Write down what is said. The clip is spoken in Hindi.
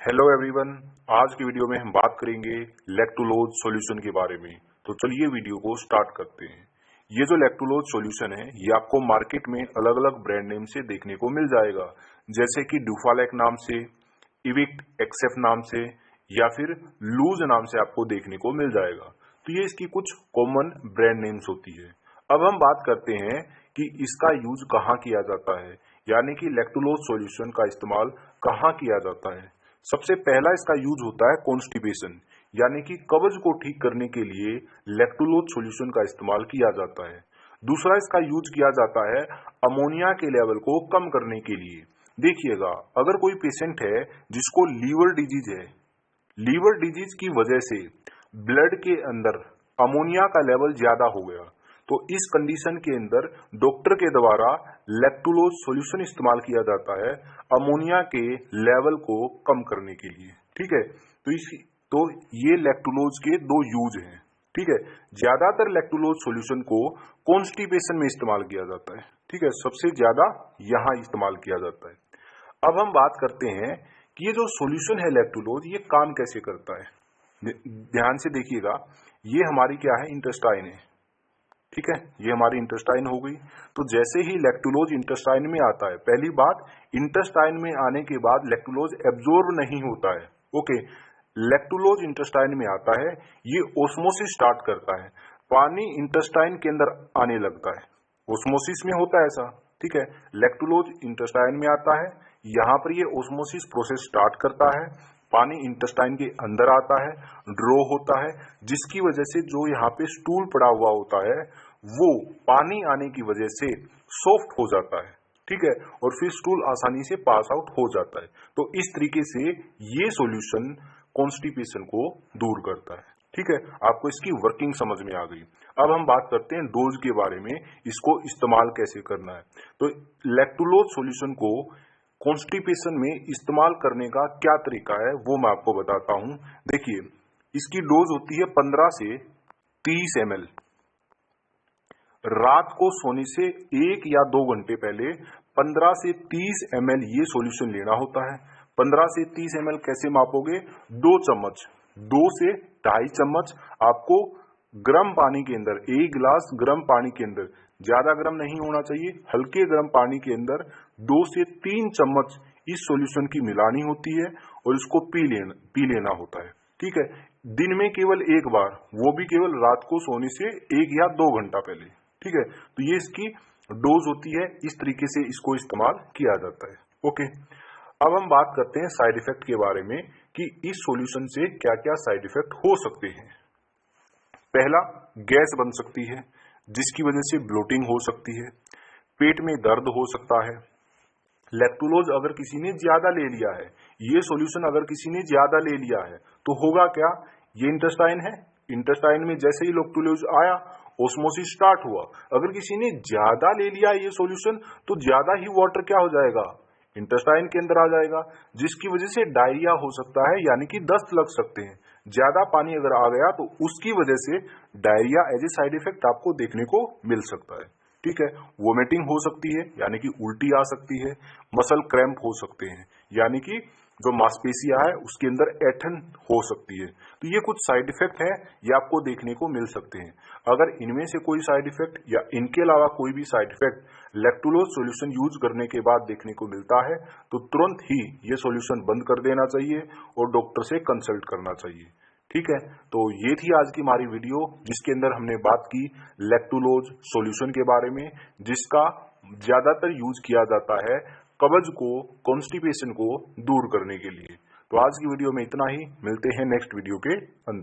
हेलो एवरीवन, आज की वीडियो में हम बात करेंगे लैक्टुलोज सॉल्यूशन के बारे में। तो चलिए वीडियो को स्टार्ट करते हैं। ये जो लैक्टुलोज सॉल्यूशन है ये आपको मार्केट में अलग अलग ब्रांड नेम से देखने को मिल जाएगा, जैसे कि ड्यूफालेक नाम से, इविक्ट एक्सेफ नाम से या फिर लूज नाम से आपको देखने को मिल जाएगा। तो ये इसकी कुछ कॉमन ब्रांड नेम्स होती है। अब हम बात करते हैं कि इसका यूज कहाँ किया जाता है, यानी कि लैक्टुलोज सॉल्यूशन का इस्तेमाल कहाँ किया जाता है। सबसे पहला इसका यूज होता है कॉन्स्टिपेशन, यानी कि कब्ज को ठीक करने के लिए लैक्टुलोज सॉल्यूशन का इस्तेमाल किया जाता है। दूसरा इसका यूज किया जाता है अमोनिया के लेवल को कम करने के लिए। देखिएगा, अगर कोई पेशेंट है जिसको लीवर डिजीज है, लीवर डिजीज की वजह से ब्लड के अंदर अमोनिया का लेवल ज्यादा हो गया, तो इस कंडीशन के अंदर डॉक्टर के द्वारा लैक्टुलोज सॉल्यूशन इस्तेमाल किया जाता है अमोनिया के लेवल को कम करने के लिए। ठीक है, तो ये लैक्टुलोज के दो यूज हैं। ठीक है, ज्यादातर लैक्टुलोज सॉल्यूशन को कॉन्स्टिपेशन में इस्तेमाल किया जाता है। ठीक है, सबसे ज्यादा यहां इस्तेमाल किया जाता है। अब हम बात करते हैं कि ये जो सॉल्यूशन है लैक्टुलोज, ये काम कैसे करता है। ध्यान से देखिएगा, ये हमारी क्या है, इंटेस्टाइन है। ठीक है, ये हमारी इंटेस्टाइन हो गई। तो जैसे ही लैक्टुलोज इंटेस्टाइन में आता है, पहली बात, इंटेस्टाइन में आने के बाद लैक्टुलोज एब्जॉर्ब नहीं होता है। ओके, लैक्टुलोज इंटेस्टाइन में आता है, ये ओस्मोसिस स्टार्ट करता है, पानी इंटेस्टाइन के अंदर आने लगता है। ओस्मोसिस में होता है ऐसा। ठीक है, लैक्टुलोज इंटेस्टाइन में आता है, यहां पर ये ओस्मोसिस प्रोसेस स्टार्ट करता है, पानी इंटेस्टाइन के अंदर आता है, ड्रॉ होता है, जिसकी वजह से जो यहाँ पे स्टूल पड़ा हुआ होता है वो पानी आने की वजह से सॉफ्ट हो जाता है। ठीक है, और फिर स्टूल आसानी से पास आउट हो जाता है। तो इस तरीके से ये सॉल्यूशन कॉन्स्टिपेशन को दूर करता है। ठीक है, आपको इसकी वर्किंग समझ में आ गई। अब हम बात करते हैं डोज के बारे में, इसको इस्तेमाल कैसे करना है। तो लैक्टुलोज सॉल्यूशन को कॉन्स्टिपेशन में इस्तेमाल करने का क्या तरीका है वो मैं आपको बताता हूं। देखिए, इसकी डोज होती है 15 से 30 ml। रात को सोने से 1 या 2 घंटे पहले 15 से 30 ml ये सॉल्यूशन लेना होता है। 15 से 30 ml कैसे मापोगे, 2 चम्मच, 2 से 2.5 चम्मच आपको गर्म पानी के अंदर, 1 गिलास गर्म पानी के अंदर, ज्यादा गर्म नहीं होना चाहिए, हल्के गर्म पानी के अंदर 2 से 3 चम्मच इस सॉल्यूशन की मिलानी होती है और इसको पी लेना होता है। ठीक है, दिन में केवल एक बार, वो भी केवल रात को सोने से 1 या 2 घंटा पहले। ठीक है, तो ये इसकी डोज होती है, इस तरीके से इसको इस्तेमाल किया जाता है। ओके, अब हम बात करते हैं साइड इफेक्ट के बारे में कि इस सॉल्यूशन से क्या क्या साइड इफेक्ट हो सकते हैं। पहला, गैस बन सकती है, जिसकी वजह से ब्लोटिंग हो सकती है, पेट में दर्द हो सकता है। लैक्टुलोज अगर किसी ने ज्यादा ले लिया है, ये सॉल्यूशन अगर किसी ने ज्यादा ले लिया है तो होगा क्या, ये इंटेस्टाइन है, इंटेस्टाइन में जैसे ही लैक्टुलोज आया ओस्मोसिस स्टार्ट हुआ, अगर किसी ने ज्यादा ले लिया ये सॉल्यूशन तो ज्यादा ही वाटर क्या हो जाएगा, इंटेस्टाइन के अंदर आ जाएगा, जिसकी वजह से डायरिया हो सकता है, यानी कि दस्त लग सकते हैं। ज्यादा पानी अगर आ गया तो उसकी वजह से diarrhoea as a side effect आपको देखने को मिल सकता है। ठीक है, वोमिटिंग हो सकती है, यानी कि उल्टी आ सकती है, मसल क्रैम्प हो सकते हैं, यानी कि जो मांसपेशियां है उसके अंदर ऐंठन हो सकती है। तो ये कुछ साइड इफेक्ट है, ये आपको देखने को मिल सकते हैं। अगर इनमें से कोई साइड इफेक्ट या इनके अलावा कोई भी side effect lactulose solution use करने के बाद देखने को मिलता है तो तुरंत ही ये सॉल्यूशन बंद कर देना चाहिए और डॉक्टर से कंसल्ट करना चाहिए। ठीक है, तो ये थी आज की हमारी वीडियो, जिसके अंदर हमने बात की लैक्टुलोज सॉल्यूशन के बारे में, जिसका ज्यादातर यूज किया जाता है कब्ज को, कॉन्स्टिपेशन को दूर करने के लिए। तो आज की वीडियो में इतना ही, मिलते हैं नेक्स्ट वीडियो के अंदर।